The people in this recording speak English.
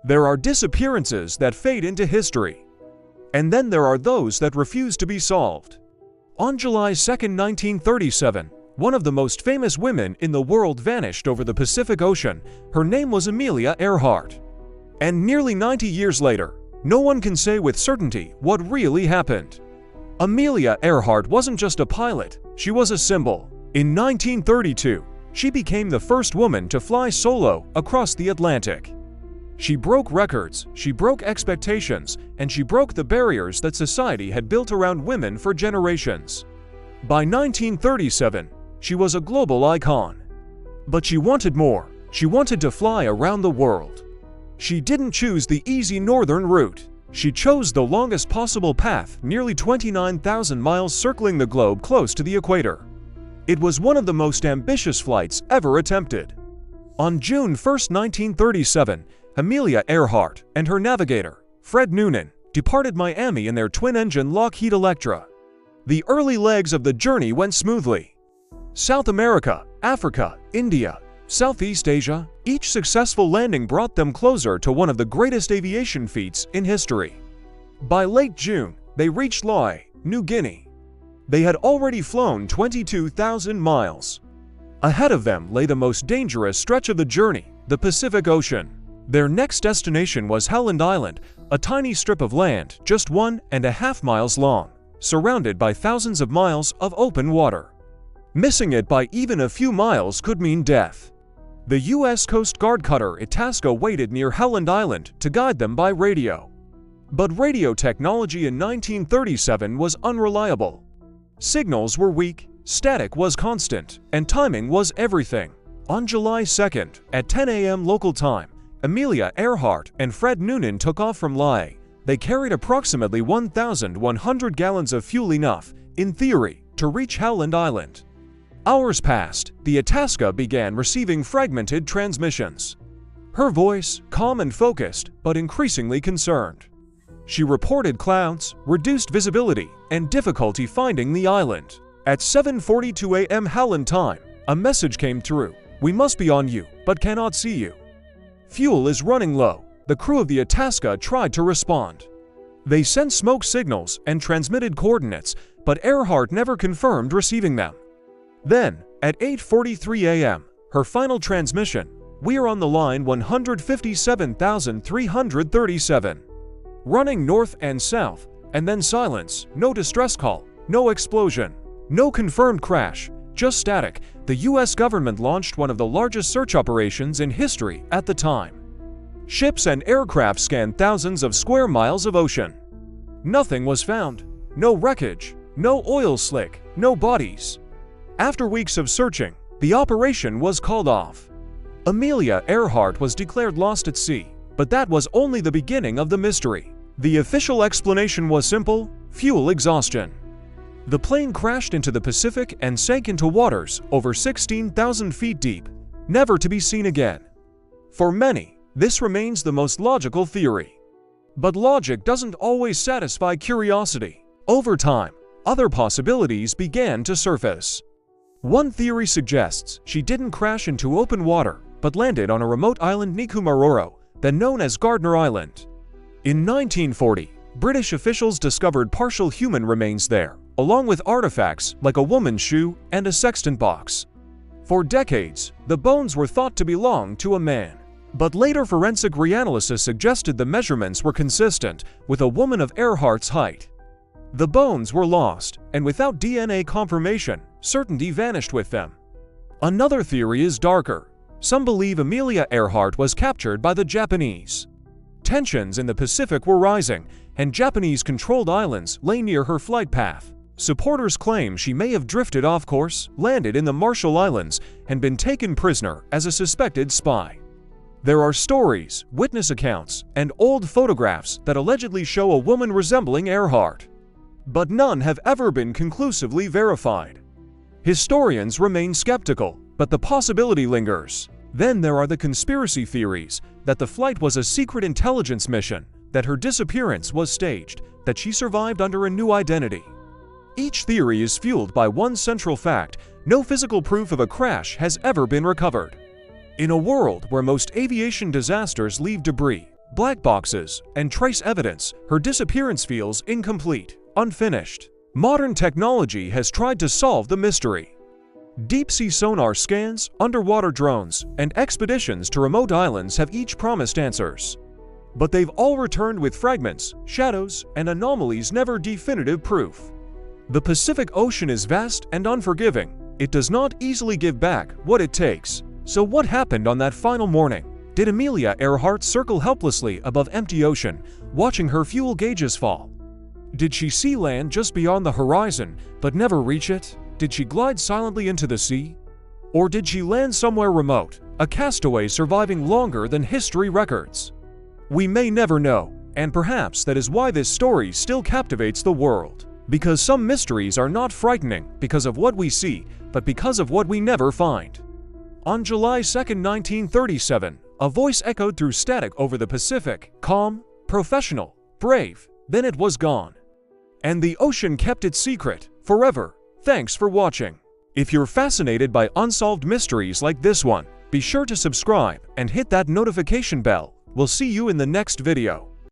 There are disappearances that fade into history. And then there are those that refuse to be solved. On July 2, 1937, one of the most famous women in the world vanished over the Pacific Ocean. Her name was Amelia Earhart. And nearly 90 years later, no one can say with certainty what really happened. Amelia Earhart wasn't just a pilot, she was a symbol. In 1932, she became the first woman to fly solo across the Atlantic. She broke records, she broke expectations, and she broke the barriers that society had built around women for generations. By 1937, she was a global icon. But she wanted more. She wanted to fly around the world. She didn't choose the easy northern route. She chose the longest possible path, nearly 29,000 miles circling the globe close to the equator. It was one of the most ambitious flights ever attempted. On June 1, 1937, Amelia Earhart and her navigator, Fred Noonan, departed Miami in their twin-engine Lockheed Electra. The early legs of the journey went smoothly. South America, Africa, India, Southeast Asia, each successful landing brought them closer to one of the greatest aviation feats in history. By late June, they reached Lockheed, New Guinea. They had already flown 22,000 miles. Ahead of them lay the most dangerous stretch of the journey, the Pacific Ocean. Their next destination was Howland Island, a tiny strip of land just 1.5 miles long, surrounded by thousands of miles of open water. Missing it by even a few miles could mean death. The U.S. Coast Guard cutter Itasca waited near Howland Island to guide them by radio. But radio technology in 1937 was unreliable. Signals were weak, static was constant, and timing was everything. On July 2nd, at 10 a.m. local time, Amelia Earhart and Fred Noonan took off from Lockheed. They carried approximately 1,100 gallons of fuel, enough, in theory, to reach Howland Island. Hours passed, the Itasca began receiving fragmented transmissions. Her voice, calm and focused, but increasingly concerned. She reported clouds, reduced visibility, and difficulty finding the island. At 7:42 a.m. Howland time, a message came through. "We must be on you, but cannot see you. Fuel is running low." The crew of the Itasca tried to respond. They sent smoke signals and transmitted coordinates, but Earhart never confirmed receiving them. Then, at 8:43 a.m., her final transmission, "We are on the line 157,337. Running north and south," and then silence, no distress call, no explosion, no confirmed crash, just static. The U.S. government launched one of the largest search operations in history at the time. Ships and aircraft scanned thousands of square miles of ocean. Nothing was found. No wreckage, no oil slick, no bodies. After weeks of searching, the operation was called off. Amelia Earhart was declared lost at sea, but that was only the beginning of the mystery. The official explanation was simple: fuel exhaustion. The plane crashed into the Pacific and sank into waters over 16,000 feet deep, never to be seen again. For many, this remains the most logical theory. But logic doesn't always satisfy curiosity. Over time, other possibilities began to surface. One theory suggests she didn't crash into open water, but landed on a remote island Nikumaroro, then known as Gardner Island. In 1940, British officials discovered partial human remains there, along with artifacts like a woman's shoe and a sextant box. For decades, the bones were thought to belong to a man. But later forensic reanalysis suggested the measurements were consistent with a woman of Earhart's height. The bones were lost, and without DNA confirmation, certainty vanished with them. Another theory is darker. Some believe Amelia Earhart was captured by the Japanese. Tensions in the Pacific were rising, and Japanese-controlled islands lay near her flight path. Supporters claim she may have drifted off course, landed in the Marshall Islands, and been taken prisoner as a suspected spy. There are stories, witness accounts, and old photographs that allegedly show a woman resembling Earhart. But none have ever been conclusively verified. Historians remain skeptical, but the possibility lingers. Then there are the conspiracy theories that the flight was a secret intelligence mission, that her disappearance was staged, that she survived under a new identity. Each theory is fueled by one central fact: no physical proof of a crash has ever been recovered. In a world where most aviation disasters leave debris, black boxes, and trace evidence, her disappearance feels incomplete, unfinished. Modern technology has tried to solve the mystery. Deep-sea sonar scans, underwater drones, and expeditions to remote islands have each promised answers. But they've all returned with fragments, shadows, and anomalies, never definitive proof. The Pacific Ocean is vast and unforgiving. It does not easily give back what it takes. So what happened on that final morning? Did Amelia Earhart circle helplessly above empty ocean, watching her fuel gauges fall? Did she see land just beyond the horizon, but never reach it? Did she glide silently into the sea? Or did she land somewhere remote, a castaway surviving longer than history records? We may never know, and perhaps that is why this story still captivates the world. Because some mysteries are not frightening because of what we see, but because of what we never find. On July 2, 1937, a voice echoed through static over the Pacific, calm, professional, brave, then it was gone. And the ocean kept its secret, forever. Thanks for watching. If you're fascinated by unsolved mysteries like this one, be sure to subscribe and hit that notification bell. We'll see you in the next video.